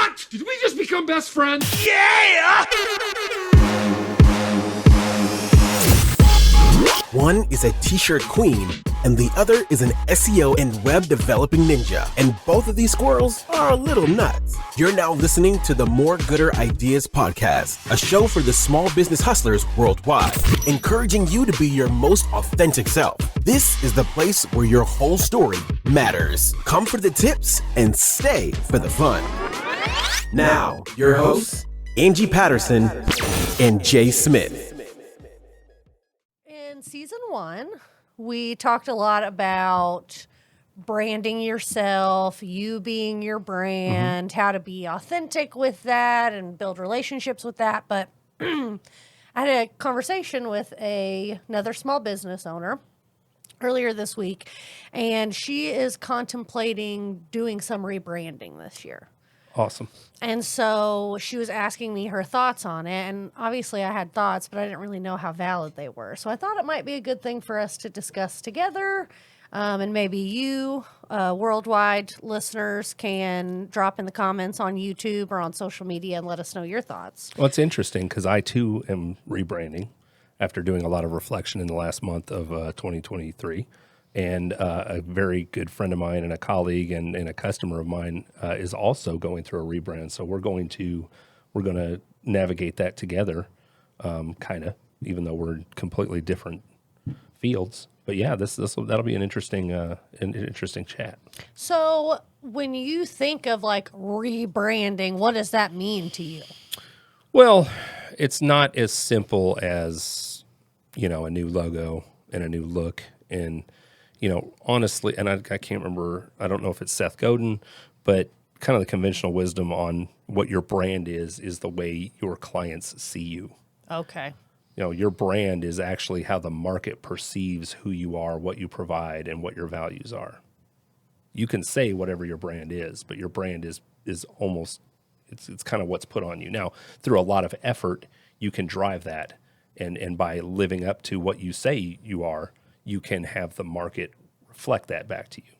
What? Did we just become best friends? Yeah! One is a t-shirt queen, and the other is an SEO and web developing ninja. And both of these squirrels are a little nuts. You're now listening to the More Gooder Ideas podcast, a show for the small business hustlers worldwide, encouraging you to be your most authentic self. This is the place where your whole story matters. Come for the tips and stay for the fun. Now, your hosts, Angie Patterson and Jay Smith. In season 1, we talked a lot about branding yourself, you being your brand, how to be authentic with that and build relationships with that. But I had a conversation with another small business owner earlier this week, and she is contemplating doing some rebranding this year. Awesome. And so she was asking me her thoughts on it. And obviously I had thoughts, but I didn't really know how valid they were. So I thought it might be a good thing for us to discuss together. And maybe you, worldwide listeners, can drop in the comments on YouTube or on social media and let us know your thoughts. Well, it's interesting because I, too, am rebranding after doing a lot of reflection in the last month of 2023. And a very good friend of mine and a colleague and a customer of mine is also going through a rebrand. So we're going to navigate that together, kind of, even though we're in completely different fields. But yeah, that'll be an interesting chat. So when you think of like rebranding, what does that mean to you? Well, it's not as simple as, a new logo and a new look and. Honestly, and I can't remember, I don't know if it's Seth Godin, but kind of the conventional wisdom on what your brand is the way your clients see you. Okay. Your brand is actually how the market perceives who you are, what you provide, and what your values are. You can say whatever your brand is, but your brand is almost, it's kind of what's put on you. Now, through a lot of effort, you can drive that, and by living up to what you say you are, you can have the market reflect that back to you.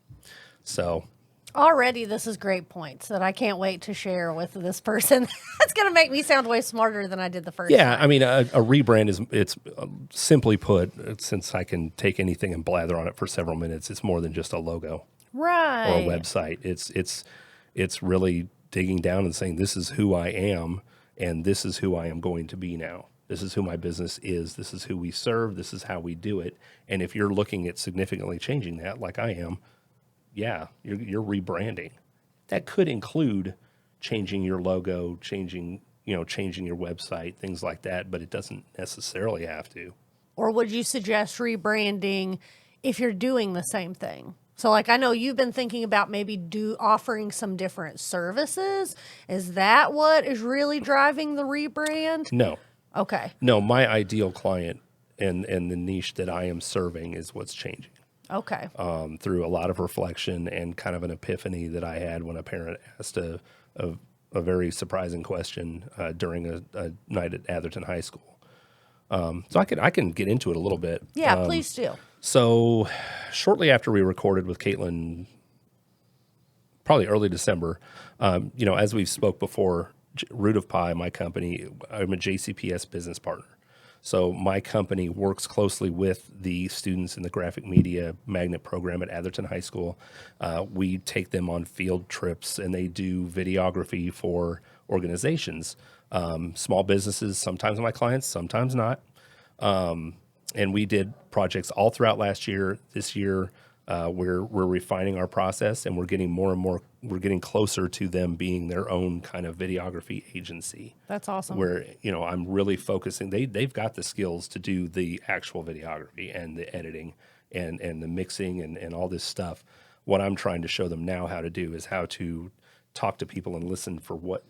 So already this is great points that I can't wait to share with this person. That's going to make me sound way smarter than I did the first time. I mean, a rebrand it's simply put, since I can take anything and blather on it for several minutes, it's more than just a logo. Right. Or a website. It's really digging down and saying, this is who I am, and this is who I am going to be now. This is who my business is. This is who we serve. This is how we do it. And if you're looking at significantly changing that, like I am, you're rebranding. That could include changing your logo, changing your website, things like that, but it doesn't necessarily have to. Or would you suggest rebranding if you're doing the same thing? So like I know you've been thinking about maybe offering some different services. Is that what is really driving the rebrand? No. Okay. No, my ideal client and the niche that I am serving is what's changing. Okay. Through a lot of reflection and kind of an epiphany that I had when a parent asked a very surprising question during a night at Atherton High School. So I can get into it a little bit. Yeah, please do. So shortly after we recorded with Caitlin, probably early December, as we've spoke before, Root of Pie, my company, I'm a JCPS business partner. So my company works closely with the students in the graphic media magnet program at Atherton High School. We take them on field trips, and they do videography for organizations, small businesses, sometimes my clients, sometimes not. And we did projects all throughout last year. This year, we're refining our process, and we're getting more and more. We're getting closer to them being their own kind of videography agency. That's awesome. Where I'm really focusing. They've got the skills to do the actual videography and the editing and the mixing and all this stuff. What I'm trying to show them now how to do is how to talk to people and listen for what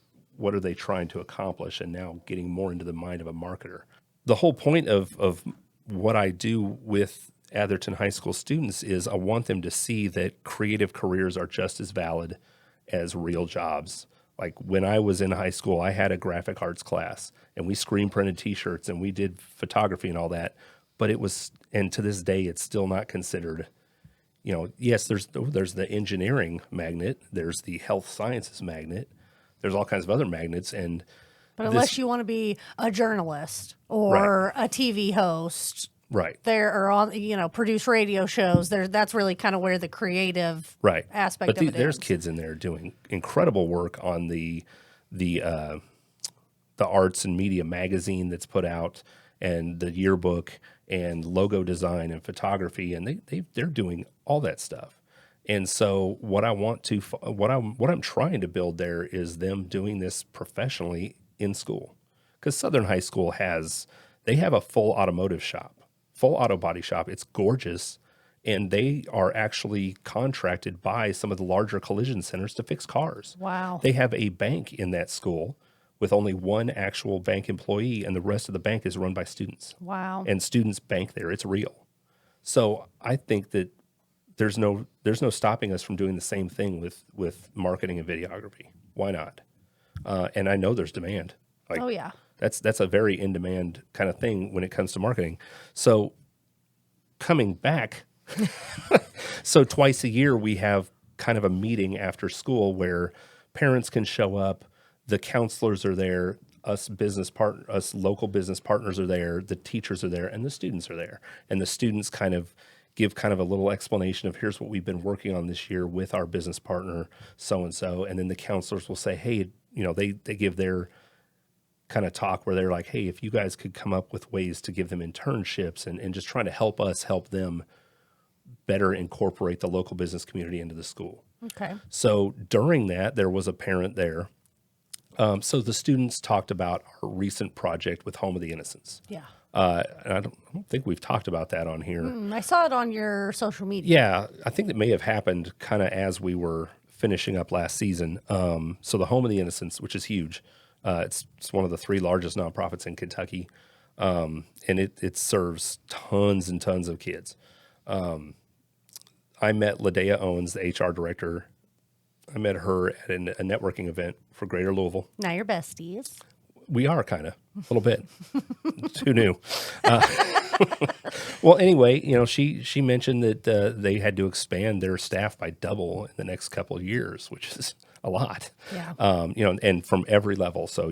are they trying to accomplish, and now getting more into the mind of a marketer. The whole point of what I do with Atherton High School students is I want them to see that creative careers are just as valid as real jobs. Like when I was in high school, I had a graphic arts class, and we screen printed T-shirts and we did photography and all that. But it was, and to this day, it's still not considered. Yes, there's the engineering magnet, there's the health sciences magnet, there's all kinds of other magnets. And But unless you want to be a journalist or Right. a TV host, right, there or on produce radio shows, that's really kind of where the creative right. aspect But of it there's is. kids in there doing incredible work on the arts and media magazine that's put out, and the yearbook, and logo design and photography, and they're doing all that stuff. And so what I'm trying to build there is them doing this professionally in school, because Southern High School they have a full automotive shop, full auto body shop. It's gorgeous. And they are actually contracted by some of the larger collision centers to fix cars. Wow. They have a bank in that school with only one actual bank employee, and the rest of the bank is run by students. Wow. And students bank there. It's real. So I think that there's no stopping us from doing the same thing with marketing and videography. Why not? And I know there's demand. Like, Oh, yeah. That's a very in-demand kind of thing when it comes to marketing. So coming back, so twice a year we have kind of a meeting after school where parents can show up, the counselors are there, us local business partners are there, the teachers are there, and the students are there. And the students kind of give kind of a little explanation of here's what we've been working on this year with our business partner, so-and-so. And then the counselors will say, hey, they give their kind of talk where they're like, hey, if you guys could come up with ways to give them internships and just trying to help us help them better incorporate the local business community into the school. Okay. So during that, there was a parent there. So the students talked about our recent project with Home of the Innocents. Yeah. And I don't think we've talked about that on here. I saw it on your social media. Yeah, I think that may have happened kind of as we were finishing up last season. So the Home of the Innocents, which is huge, it's one of the 3 largest nonprofits in Kentucky, and it serves tons and tons of kids. I met Ladea Owens, the HR director. I met her at a networking event for Greater Louisville. Now you're besties. We are kind of a little bit. Who knew? Well, anyway, she mentioned that they had to expand their staff by double in the next couple of years, which is a lot. Yeah. And from every level. So,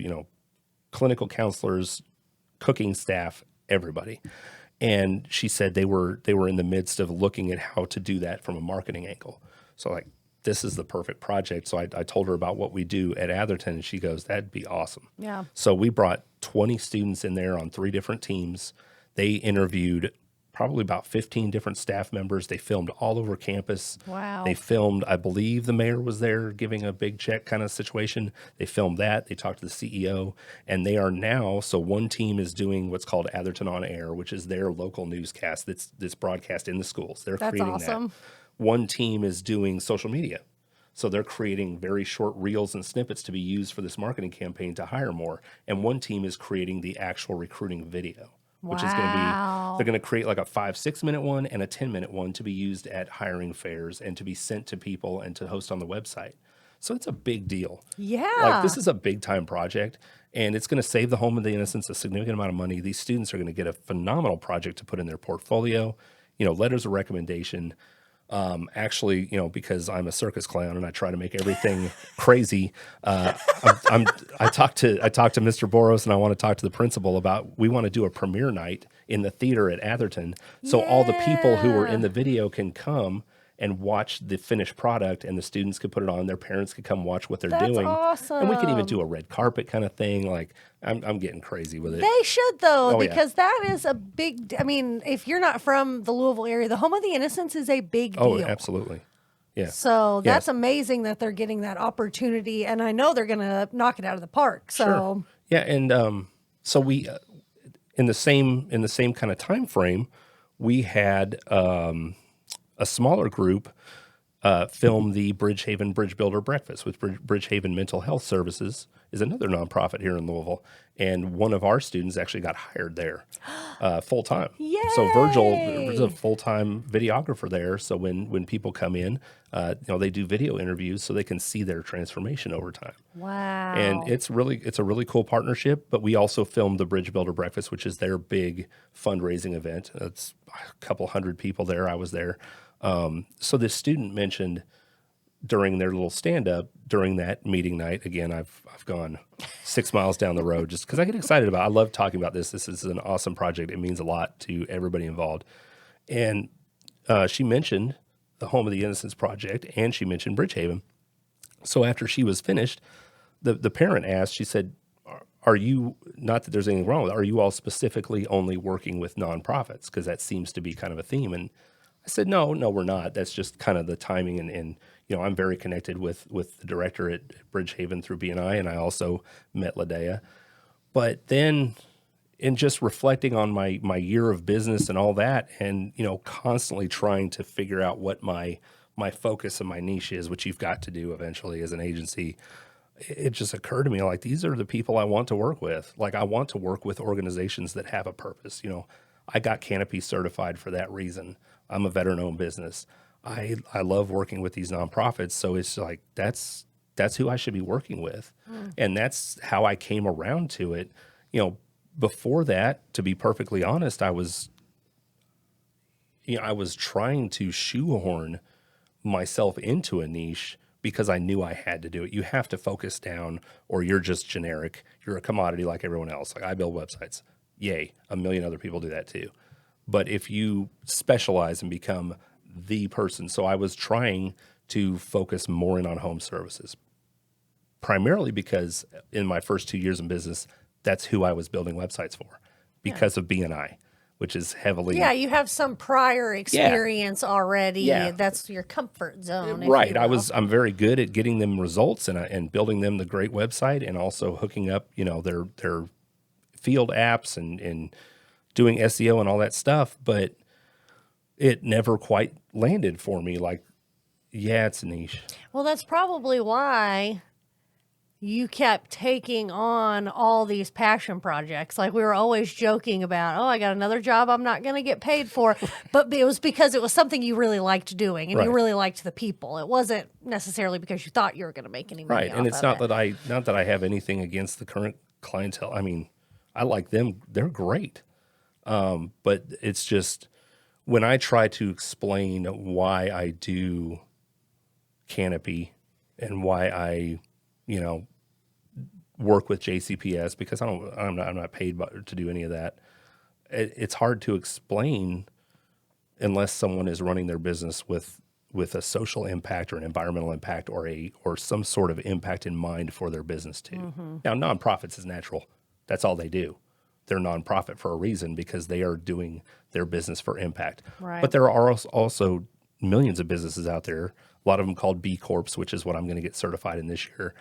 clinical counselors, cooking staff, everybody. And she said they were in the midst of looking at how to do that from a marketing angle. So like, this is the perfect project. So I told her about what we do at Atherton, and she goes, that'd be awesome. Yeah. So we brought 20 students in there on 3 different teams. They interviewed probably about 15 different staff members. They filmed all over campus. Wow. They filmed, I believe the mayor was there giving a big check kind of situation. They filmed that. They talked to the CEO, and they are now, so one team is doing what's called Atherton On Air, which is their local newscast that's broadcast in the schools. They're That's creating awesome. that. One team is doing social media. So they're creating very short reels and snippets to be used for this marketing campaign to hire more. And one team is creating the actual recruiting video, which is going to be, they're going to create like a 5-6 minute one and a 10-minute one to be used at hiring fairs and to be sent to people and to host on the website. So it's a big deal. Yeah. Like, this is a big time project, and it's going to save the Home of the Innocents a significant amount of money. These students are going to get a phenomenal project to put in their portfolio, letters of recommendation. Actually, because I'm a circus clown and I try to make everything crazy, I talked to Mr. Boros, and I want to talk to the principal about, we want to do a premiere night in the theater at Atherton. So all the people who were in the video can come and watch the finished product, and the students could put it on. Their parents could come watch what they're That's doing. awesome. And we could even do a red carpet kind of thing. Like, I'm getting crazy with it. They should, though, Oh, yeah. because that is a big, if you're not from the Louisville area, the Home of the Innocents is a big deal. Oh, absolutely. Yeah. So that's amazing that they're getting that opportunity, and I know they're going to knock it out of the park. So Sure. Yeah, and so we in the same kind of time frame, we had a smaller group film the Bridgehaven Bridge Builder Breakfast, which Bridgehaven Mental Health Services is another nonprofit here in Louisville, and one of our students actually got hired there full time. So Virgil is a full time videographer there. So when people come in, they do video interviews so they can see their transformation over time. wow. And it's a really cool partnership. But we also filmed the Bridge Builder Breakfast, which is their big fundraising event. It's a couple hundred people there. I was there. So this student mentioned, during their little stand-up during that meeting night. Again, I've gone 6 miles down the road just because I get excited about it. I love talking about this. This is an awesome project. It means a lot to everybody involved. And she mentioned the Home of the Innocents project, and she mentioned Bridgehaven. So after she was finished, the parent asked, she said, are you, not that there's anything wrong with it, are you all specifically only working with nonprofits? Because that seems to be kind of a theme. And I said, no, we're not. That's just kind of the timing. And I'm very connected with the director at Bridgehaven through BNI, and I also met Ladea. But then in just reflecting on my year of business and all that, and, constantly trying to figure out what my focus and my niche is, which you've got to do eventually as an agency, it just occurred to me, like, these are the people I want to work with. Like, I want to work with organizations that have a purpose. I got Canopy certified for that reason. I'm a veteran-owned business. I love working with these nonprofits. So it's like, that's who I should be working with. And that's how I came around to it. Before that, to be perfectly honest, I was trying to shoehorn myself into a niche because I knew I had to do it. You have to focus down, or you're just generic. You're a commodity like everyone else. Like, I build websites. Yay, a million other people do that too. But if you specialize and become the person, so I was trying to focus more in on home services, primarily because in my first 2 years in business, that's who I was building websites for because of BNI, which is heavily... Yeah, you have some prior experience already. Yeah. That's your comfort zone. Right. I'm very good at getting them results and building them the great website, and also hooking up, their field apps and doing SEO and all that stuff. But it never quite landed for me. Like, it's a niche. Well, that's probably why you kept taking on all these passion projects. Like, we were always joking about, I got another job I'm not going to get paid for. But it was because it was something you really liked doing, and you really liked the people. It wasn't necessarily because you thought you were going to make any money. Right. And it's not that I have anything against the current clientele. I mean, I like them. They're great. But it's just, when I try to explain why I do Canopy and why I, work with JCPS, because I'm not paid to do any of that. It's hard to explain unless someone is running their business with a social impact or an environmental impact or some sort of impact in mind for their business too. Mm-hmm. Now, nonprofits is natural. That's all they do. They're nonprofit for a reason, because they are doing their business for impact. Right. But there are also millions of businesses out there, a lot of them called B Corps, which is what I'm going to get certified in this year,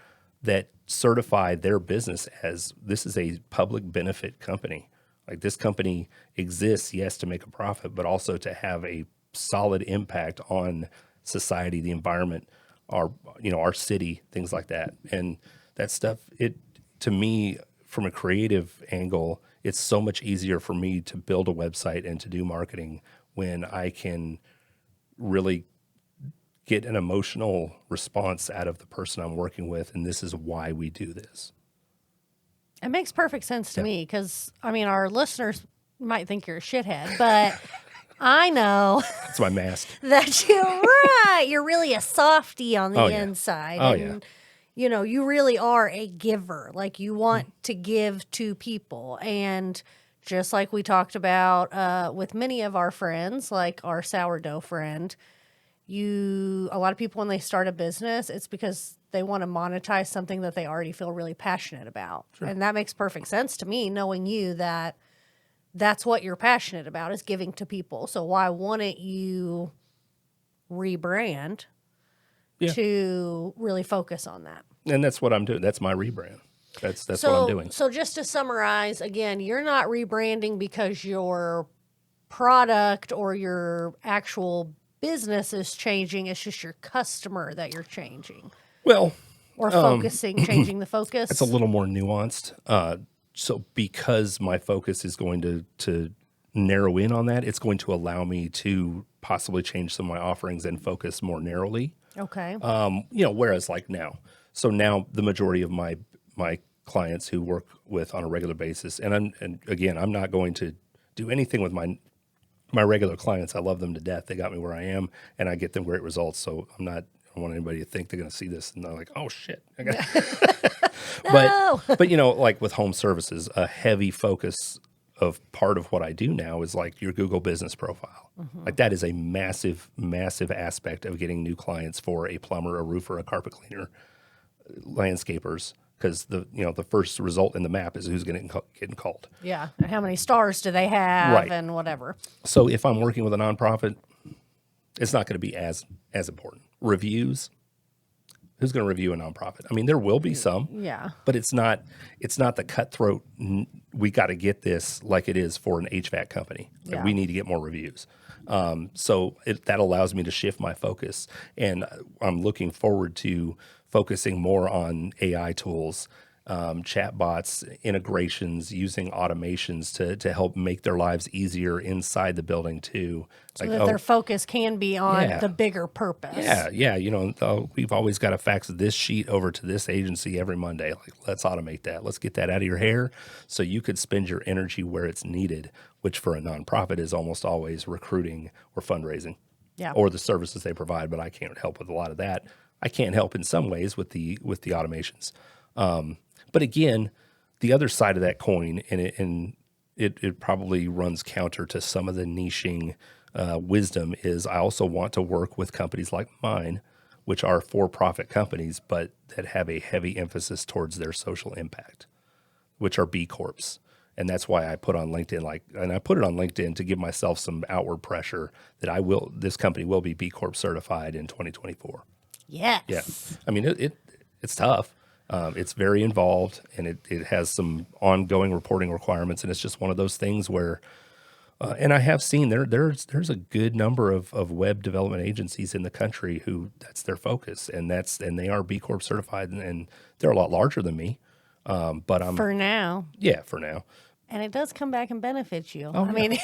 that certify their business as, this is a public benefit company. Like, this company exists, yes, to make a profit, but also to have a solid impact on society, the environment, our city, things like that. And that stuff, to me, from a creative angle, it's so much easier for me to build a website and to do marketing when I can really get an emotional response out of the person I'm working with. And this is why we do this. It makes perfect sense to me, because, our listeners might think you're a shithead, but I know that's my mask. That you're really a softie on the inside. And, you really are a giver. Like, you want to give to people. And just like we talked about with many of our friends, like our sourdough friend, a lot of people, when they start a business, it's because they want to monetize something that they already feel really passionate about. Sure. And that makes perfect sense to me, knowing you, that that's what you're passionate about, is giving to people. So why wouldn't you rebrand to really focus on that? And that's what I'm doing. That's my rebrand. That's what I'm doing. So just to summarize, again, you're not rebranding because your product or your actual business is changing. It's just your customer that you're changing. Well, or changing the focus. It's a little more nuanced. So because my focus is going to narrow in on that, it's going to allow me to possibly change some of my offerings and focus more narrowly. Okay. Whereas like now, now the majority of my clients who work with on a regular basis, and again, I'm not going to do anything with my regular clients. I love them to death. They got me where I am, and I get them great results. So I'm not don't want anybody to think they're going to see this and they're like, oh shit. No. But you know, like with home services, a heavy focus of part of what I do now is like your Google business profile. Like that is a massive, massive aspect of getting new clients for a plumber, a roofer, a carpet cleaner, landscapers, because the first result in the map is who's getting called. Yeah. And how many stars do they have Right. and whatever. So if I'm working with a nonprofit, it's not going to be as important. Reviews. Who's going to review a nonprofit? I mean, there will be some. Yeah. But it's not the cutthroat. We got to get this like it is for an HVAC company. Like, Yeah. we need to get more reviews. So that allows me to shift my focus, and I'm looking forward to focusing more on AI tools, chatbots, integrations, using automations to help make their lives easier inside the building too. So that their focus can be on the bigger purpose. Yeah. You know, we've always got to fax this sheet over to this agency every Monday. Like, let's automate that. Let's get that out of your hair so you could spend your energy where it's needed, which for a nonprofit is almost always recruiting or fundraising. Yeah. Or the services they provide, but I can't help with a lot of that. I can't help in some ways with the automations. But again, the other side of that coin, and it probably runs counter to some of the niching wisdom, is I also want to work with companies like mine, which are for-profit companies, but that have a heavy emphasis towards their social impact, which are B Corps. And that's why I put on LinkedIn, and I put it on LinkedIn to give myself some outward pressure that this company will be B Corp certified in 2024. Yes. Yeah. I mean, it's tough. It's very involved, and it has some ongoing reporting requirements, and it's just one of those things where, and I have seen there's a good number of web development agencies in the country who that's their focus, and they are B Corp certified, and they're a lot larger than me. But I'm For now. Yeah, for now. And it does come back and benefit you. Oh, I mean,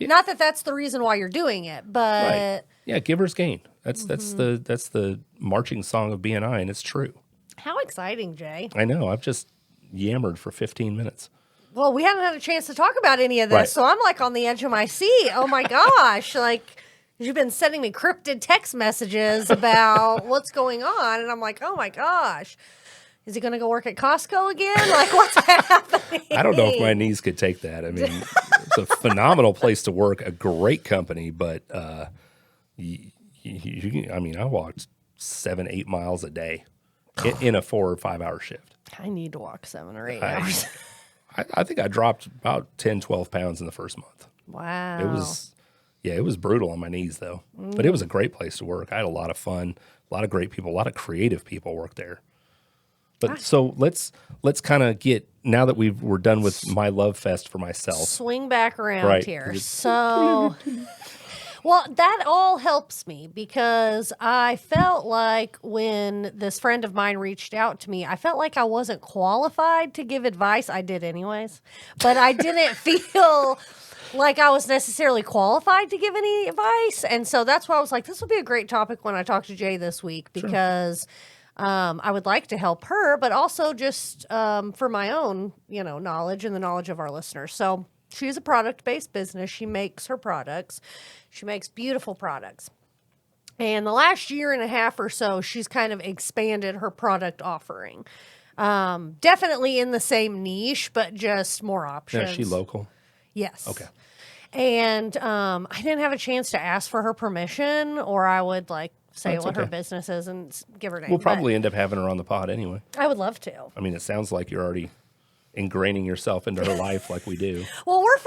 not that that's the reason why you're doing it, but Right. Yeah, givers gain. That's the marching song of BNI, and it's true. how exciting, Jay. I know. I've just yammered for 15 minutes. Well, we haven't had a chance to talk about any of this, Right. so I'm like on the edge of my seat. Oh my gosh. Like, you've been sending me cryptid text messages about what's going on, and I'm like, oh my gosh. Is he going to go work at Costco again? Like, what's happening? I don't know if my knees could take that. I mean, it's a phenomenal place to work, a great company, but I mean, I walked 7-8 miles a day in a 4 or 5 hour shift. I need to walk 7 or 8 hours. I think I dropped about 10, 12 pounds in the first month. Wow. It was brutal on my knees though, but it was a great place to work. I had a lot of fun, a lot of great people, a lot of creative people work there. But so let's kind of get, now that we're done with my love fest for myself. Swing back around Right. here. So, well, that all helps me because I felt like when this friend of mine reached out to me, I felt like I wasn't qualified to give advice. I did anyways, but I didn't feel like I was necessarily qualified to give any advice. And so that's why I was like, this will be a great topic when I talk to Jay this week because I would like to help her, but also just for my own, knowledge and the knowledge of our listeners. So she's a product-based business. She makes her products. She makes beautiful products. And the last year and a half or so, she's kind of expanded her product offering. Definitely in the same niche, but just more options. Is she local? Yes. Okay. And I didn't have a chance to ask for her permission, or I would say That's what her okay. business is and give her name. We'll probably end up having her on the pod anyway. I would love to. I mean, it sounds like you're already ingraining yourself into her life like we do. Well, we're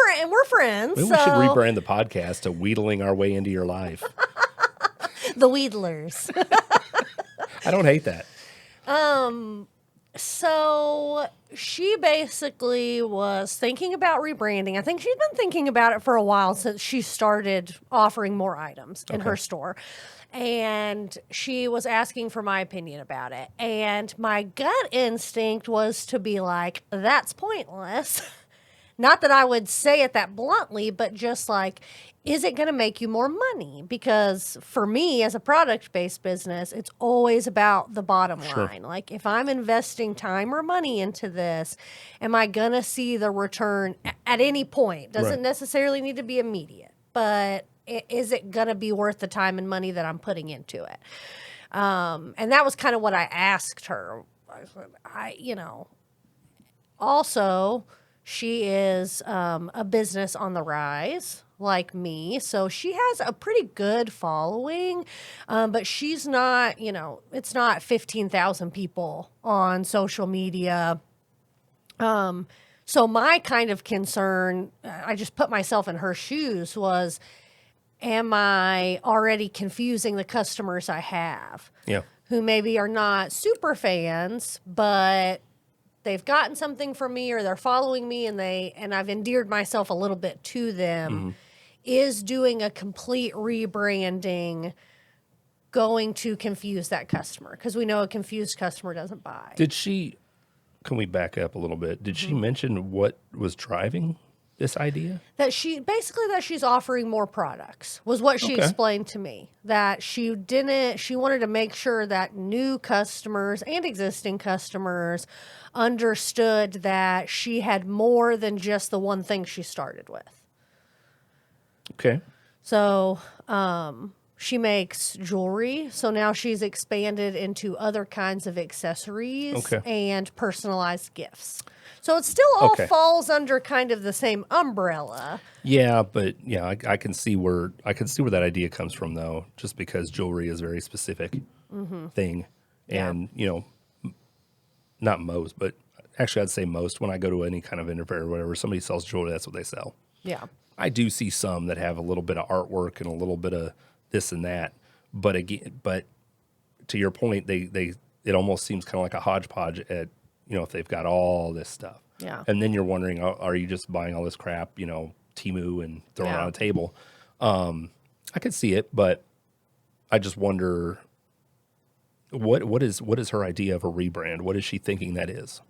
friends. Maybe we should rebrand the podcast to Wheedling Our Way Into Your Life. The Wheedlers. I don't hate that. So she basically was thinking about rebranding. I think she's been thinking about it for a while since she started offering more items in her store. And she was asking for my opinion about it. And my gut instinct was to be like, that's pointless. Not that I would say it that bluntly, but just like, is it going to make you more money? Because for me, as a product-based business, it's always about the bottom line. Like, if I'm investing time or money into this, am I going to see the return at any point? Doesn't necessarily need to be immediate, but is it going to be worth the time and money that I'm putting into it? And that was kind of what I asked her. Also, she is a business on the rise like me. So she has a pretty good following, but she's not, it's not 15,000 people on social media. So my kind of concern, I just put myself in her shoes, was, am I already confusing the customers I have? Yeah. Who maybe are not super fans, but they've gotten something from me or they're following me and I've endeared myself a little bit to them. Is doing a complete rebranding going to confuse that customer? Because we know a confused customer doesn't buy. Can we back up a little bit? Did she mention what was driving this idea? That she's offering more products was what she explained to me. That she wanted to make sure that new customers and existing customers understood that she had more than just the one thing she started with. Okay. So, she makes jewelry, so now she's expanded into other kinds of accessories and personalized gifts. So it still all falls under kind of the same umbrella. Yeah, but I can see where that idea comes from, though, just because jewelry is a very specific thing, and not most, but actually I'd say most. When I go to any kind of interfair or whatever, somebody sells jewelry, that's what they sell. Yeah, I do see some that have a little bit of artwork and a little bit of this and that, but to your point, it almost seems kind of like a hodgepodge at if they've got all this stuff. Yeah. And then you're wondering, are you just buying all this crap, Temu and throwing it on a table? I could see it, but I just wonder what is her idea of a rebrand? What is she thinking that is?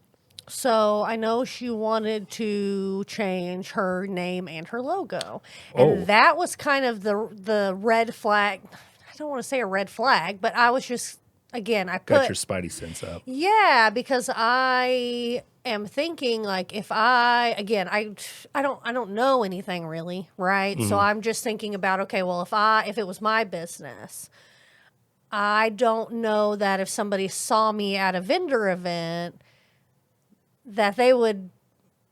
So I know she wanted to change her name and her logo. And that was kind of the red flag. I don't want to say a red flag, but I was just, again, I got your spidey sense up. Yeah, because I am thinking, like, if I don't know anything really, right? So I'm just thinking about, okay, well, if it was my business, I don't know that if somebody saw me at a vendor event that they would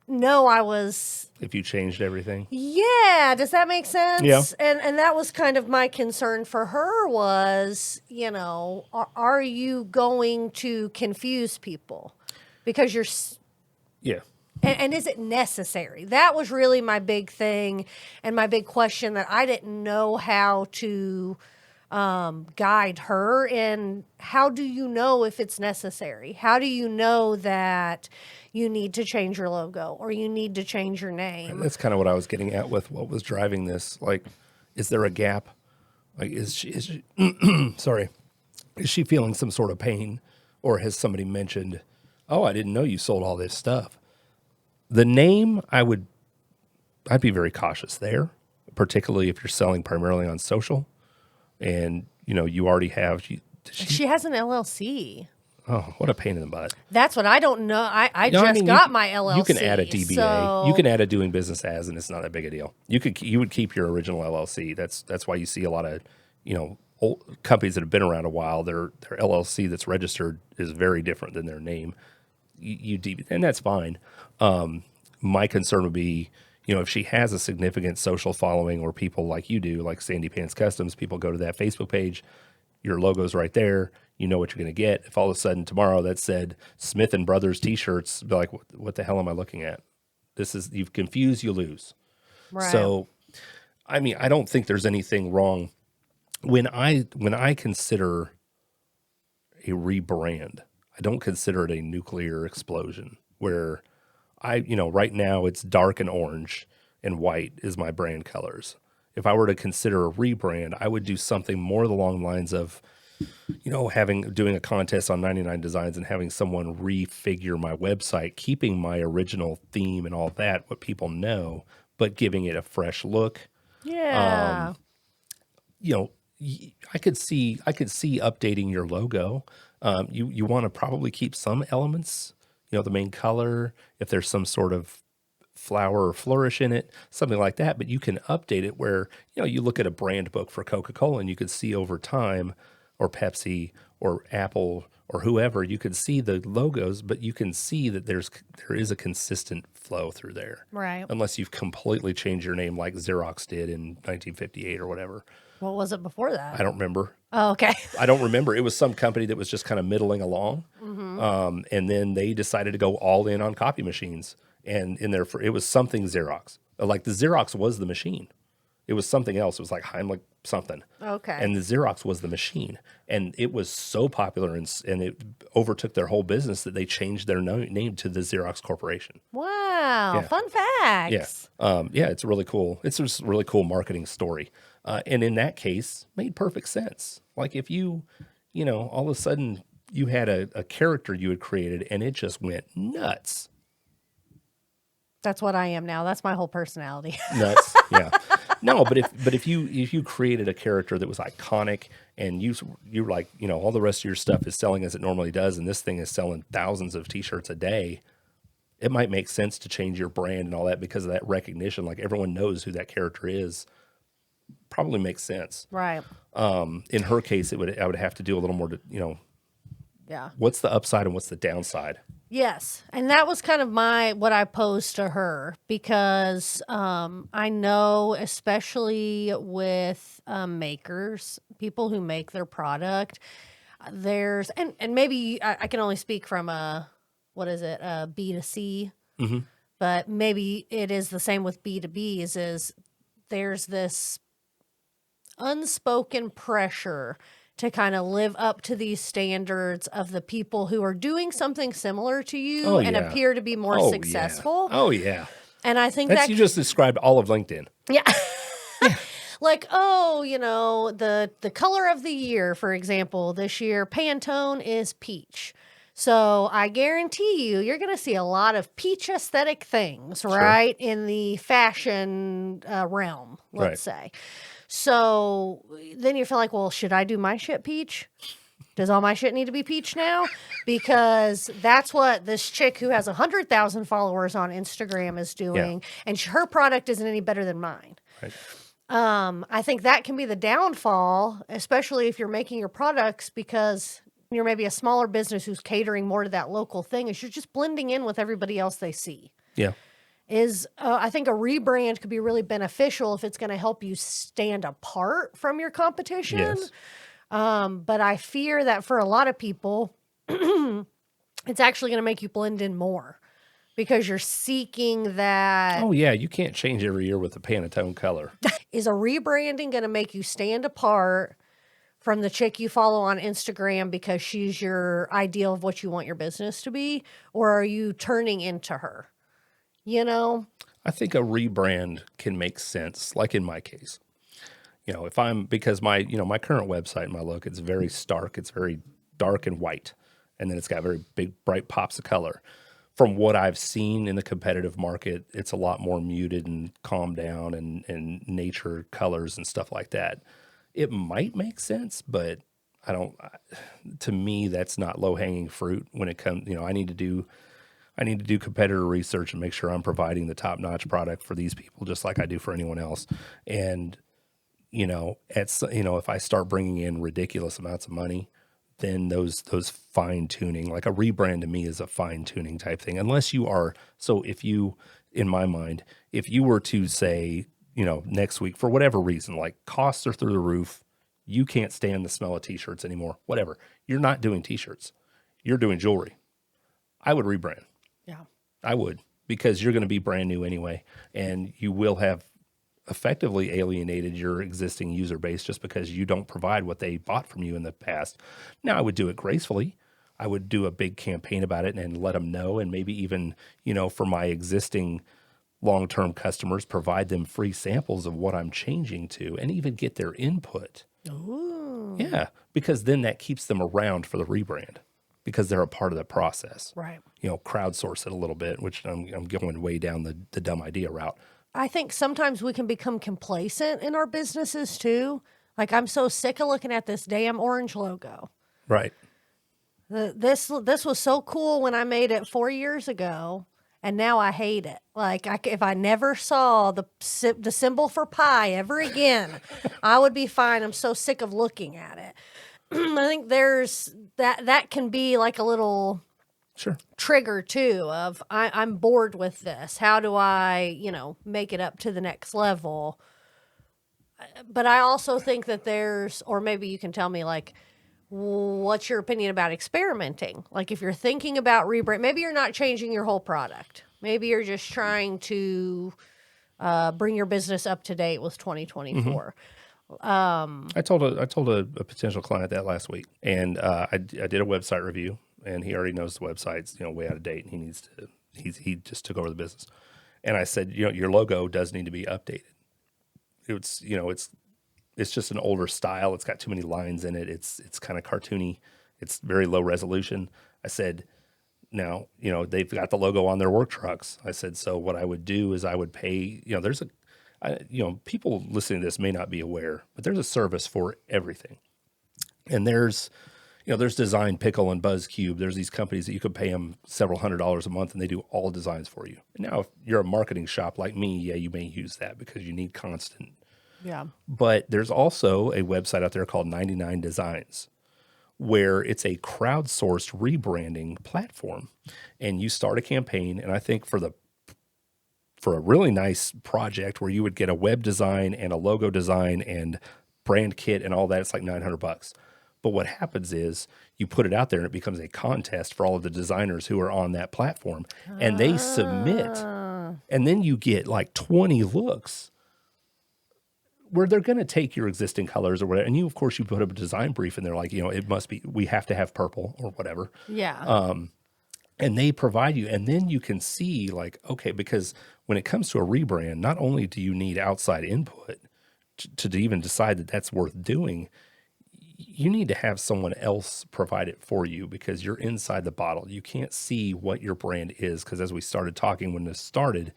know I was. If you changed everything. Yeah. Does that make sense? Yeah. And that was kind of my concern for her was, are you going to confuse people? Because you're. Yeah. And is it necessary? That was really my big thing and my big question that I didn't know how to guide her in. How do you know if it's necessary? How do you know that you need to change your logo or you need to change your name? That's kind of what I was getting at with what was driving this. Like, is there a gap? Like, is she sorry, is she feeling some sort of pain, or has somebody mentioned, oh, I didn't know you sold all this stuff? The name, I'd be very cautious there, particularly if you're selling primarily on social. And, you already have... She has an LLC. Oh, what a pain in the butt. That's what I don't know. I got my LLC. You can add a DBA. So... You can add a doing business as, and it's not that big a deal. You would keep your original LLC. That's why you see a lot of, old companies that have been around a while, their LLC that's registered is very different than their name. And that's fine. My concern would be, if she has a significant social following or people like you do, like Sandy Pants Customs, people go to that Facebook page, your logo's right there, you know what you're going to get. If all of a sudden tomorrow that said Smith & Brothers t-shirts, be like, what the hell am I looking at? You've confused, you lose. Right. So, I don't think there's anything wrong. When I consider a rebrand, I don't consider it a nuclear explosion where right now it's dark and orange and white is my brand colors. If I were to consider a rebrand, I would do something more along the lines of, doing a contest on 99 Designs and having someone refigure my website, keeping my original theme and all that, what people know, but giving it a fresh look. Yeah. I could see updating your logo. You want to probably keep some elements, the main color, if there's some sort of flower or flourish in it, something like that. But you can update it where, you look at a brand book for Coca-Cola and you could see over time, or Pepsi or Apple or whoever, you could see the logos, but you can see that there is a consistent flow through there. Right. Unless you've completely changed your name like Xerox did in 1958 or whatever. What was it before that? I don't remember. Oh, okay. I don't remember. It was some company that was just kind of middling along. And then they decided to go all in on copy machines. And it was something Xerox. Like the Xerox was the machine. It was something else. It was like Heimlich something. Okay. And the Xerox was the machine. And it was so popular and it overtook their whole business that they changed their name to the Xerox Corporation. Wow. Yeah. Fun facts. Yeah. It's really cool. It's just a really cool marketing story. And in that case, made perfect sense. Like if you all of a sudden you had a character you had created and it just went nuts. That's what I am now. That's my whole personality. Nuts. Yeah. No, but if you created a character that was iconic and you're like, all the rest of your stuff is selling as it normally does, and this thing is selling thousands of t-shirts a day, it might make sense to change your brand and all that because of that recognition. Like everyone knows who that character is. Probably makes sense. Right. In her case, I would have to do a little more to, Yeah. what's the upside and what's the downside? Yes. And that was kind of what I posed to her because I know, especially with makers, people who make their product, there's, and maybe I can only speak from B2C, but maybe it is the same with B2Bs is there's this unspoken pressure to kind of live up to these standards of the people who are doing something similar to you and appear to be more successful. Oh, yeah. And I think you just described all of LinkedIn. Yeah. Like, the color of the year, for example, this year, Pantone is peach. So I guarantee you're going to see a lot of peach aesthetic things, right? In the fashion realm, let's say. So then you feel like, well, should I do my shit peach? Does all my shit need to be peach now? Because that's what this chick who has 100,000 followers on Instagram is doing. And her product isn't any better than mine. Right. I think that can be the downfall, especially if you're making your products because you're maybe a smaller business who's catering more to that local thing, is you're just blending in with everybody else they see. Yeah. I think a rebrand could be really beneficial if it's going to help you stand apart from your competition. Yes. But I fear that for a lot of people, it's actually going to make you blend in more because you're seeking that. Oh, yeah. You can't change every year with a Pantone color. Is a rebranding going to make you stand apart from the chick you follow on Instagram because she's your ideal of what you want your business to be? Or are you turning into her? I think a rebrand can make sense, like in my case. Because my current website, my look, it's very stark. It's very dark and white. And then it's got very big, bright pops of color. From what I've seen in the competitive market, it's a lot more muted and calmed down and nature colors and stuff like that. It might make sense, but to me, that's not low-hanging fruit when it comes, I need to do competitor research and make sure I'm providing the top-notch product for these people, just like I do for anyone else. And, if I start bringing in ridiculous amounts of money, then those fine-tuning, like a rebrand to me is a fine-tuning type thing. Unless you are, in my mind, if you were to say, next week, for whatever reason, like costs are through the roof, you can't stand the smell of t-shirts anymore, whatever. You're not doing t-shirts. You're doing jewelry. I would rebrand. Yeah. I would, because you're going to be brand new anyway, and you will have effectively alienated your existing user base just because you don't provide what they bought from you in the past. Now, I would do it gracefully. I would do a big campaign about it and let them know, and maybe even, for my existing long-term customers, provide them free samples of what I'm changing to and even get their input. Ooh. Yeah, because then that keeps them around for the rebrand because they're a part of the process. Right. Crowdsource it a little bit, which I'm going way down the dumb idea route. I think sometimes we can become complacent in our businesses too. Like, I'm so sick of looking at this damn orange logo. Right. This was so cool when I made it 4 years ago. And now I hate it. Like, if I never saw the symbol for pie ever again, I would be fine. I'm so sick of looking at it. I think there's that can be like a little trigger too of I'm bored with this. How do I, make it up to the next level? But I also think that or maybe you can tell me, like, what's your opinion about experimenting? Like, if you're thinking about rebrand, maybe you're not changing your whole product. Maybe you're just trying to bring your business up to date with 2024. I told a potential client that last week, and I did a website review, and he already knows the website's way out of date, and he just took over the business. And I said, your logo does need to be updated. It's just an older style. It's got too many lines in it. It's kind of cartoony. It's very low resolution. I said, now, they've got the logo on their work trucks. I said, so what I would do is I would pay, people listening to this may not be aware, but there's a service for everything. And there's Design Pickle and BuzzCube. There's these companies that you could pay them several $100s a month, and they do all designs for you. And now, if you're a marketing shop like me, yeah, you may use that because you need constant. Yeah. But there's also a website out there called 99 Designs, where it's a crowdsourced rebranding platform. And you start a campaign, and I think for a really nice project where you would get a web design and a logo design and brand kit and all that, it's like $900. But what happens is you put it out there and it becomes a contest for all of the designers who are on that platform, and they submit, and then you get like 20 looks where they're going to take your existing colors or whatever. And of course, you put up a design brief and they're like, it must be, we have to have purple or whatever. Yeah. And they provide you, and then you can see like, okay, because when it comes to a rebrand, not only do you need outside input to even decide that that's worth doing, you need to have someone else provide it for you because you're inside the bottle. You can't see what your brand is because as we started talking when this started,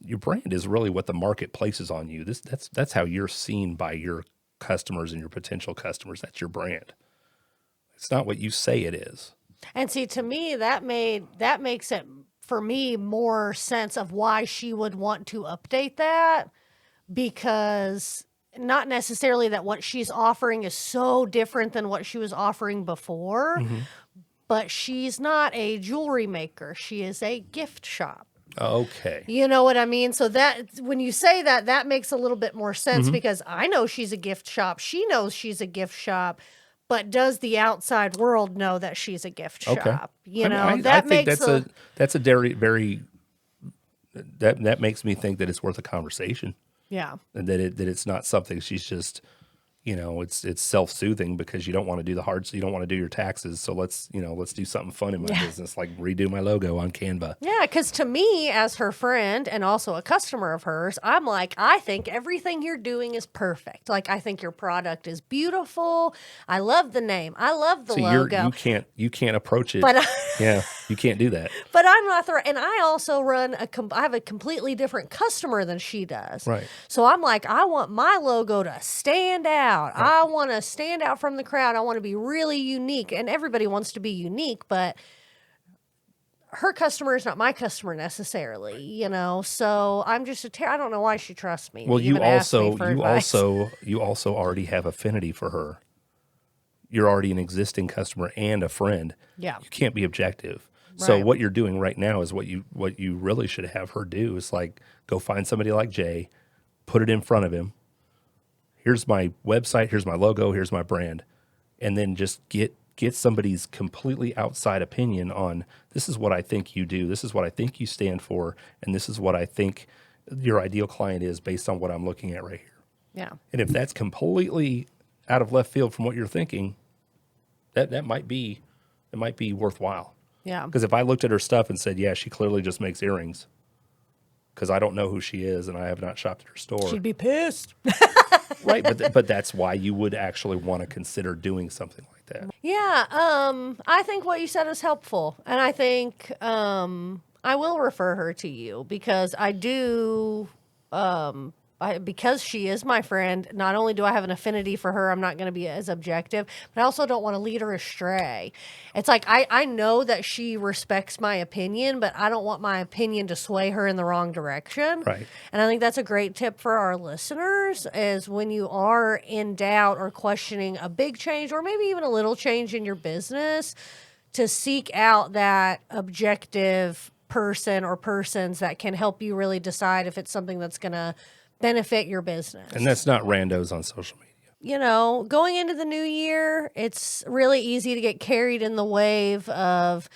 your brand is really what the market places on you. That's how you're seen by your customers and your potential customers. That's your brand. It's not what you say it is. And see, to me, that makes it for me more sense of why she would want to update that, because not necessarily that what she's offering is so different than what she was offering before, but she's not a jewelry maker. She is a gift shop. Okay. You know what I mean? So that when you say that, that makes a little bit more sense because I know she's a gift shop. She knows she's a gift shop, but does the outside world know that she's a gift shop? I think that's a very that makes me think that it's worth a conversation. Yeah. And that it's not something she's just, it's self-soothing because you don't want to do you don't want to do your taxes. So let's do something fun in my business, like redo my logo on Canva. Yeah, because to me, as her friend and also a customer of hers, I'm like, I think everything you're doing is perfect. Like, I think your product is beautiful. I love the name. I love the logo. You can't approach it. But yeah, you can't do that. But I'm not and I also I have a completely different customer than she does. Right. So I'm like, I want my logo to stand out. Right. I want to stand out from the crowd. I want to be really unique. And everybody wants to be unique, but her customer is not my customer necessarily, So I'm just I don't know why she trusts me. Well, you also already have affinity for her. You're already an existing customer and a friend. Yeah. You can't be objective. Right. So what you're doing right now is what you really should have her do is like go find somebody like Jay, put it in front of him. Here's my website, here's my logo, here's my brand. And then just get somebody's completely outside opinion on this is what I think you do, this is what I think you stand for, and this is what I think your ideal client is based on what I'm looking at right here. Yeah. And if that's completely out of left field from what you're thinking, that might be worthwhile. Yeah. Because if I looked at her stuff and said, yeah, she clearly just makes earrings, because I don't know who she is and I have not shopped at her store. She'd be pissed. Right, but that's why you would actually want to consider doing something like that. Yeah, I think what you said is helpful, and I think I will refer her to you because I do because she is my friend, not only do I have an affinity for her, I'm not going to be as objective, but I also don't want to lead her astray. It's like I know that she respects my opinion, but I don't want my opinion to sway her in the wrong direction. Right. And I think that's a great tip for our listeners is when you are in doubt or questioning a big change or maybe even a little change in your business, to seek out that objective person or persons that can help you really decide if it's something that's going to benefit your business. And that's not randos on social media. You know, going into the new year, it's really easy to get carried in the wave of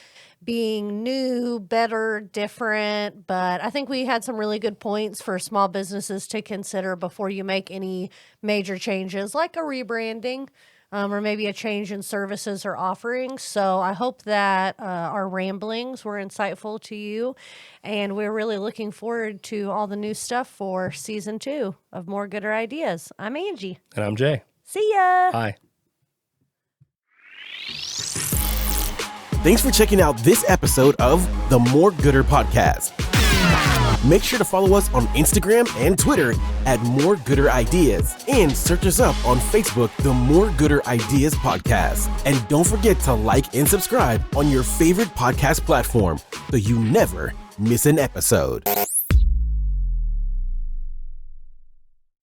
being new, better, different. But I think we had some really good points for small businesses to consider before you make any major changes, like a rebranding. Or maybe a change in services or offerings. So I hope that our ramblings were insightful to you. And we're really looking forward to all the new stuff for season 2 of More Gooder Ideas. I'm Angie. And I'm Jay. See ya. Bye. Thanks for checking out this episode of the More Gooder Podcast. Make sure to follow us on Instagram and Twitter at More Gooder Ideas and search us up on Facebook, the More Gooder Ideas Podcast. And don't forget to like and subscribe on your favorite podcast platform so you never miss an episode.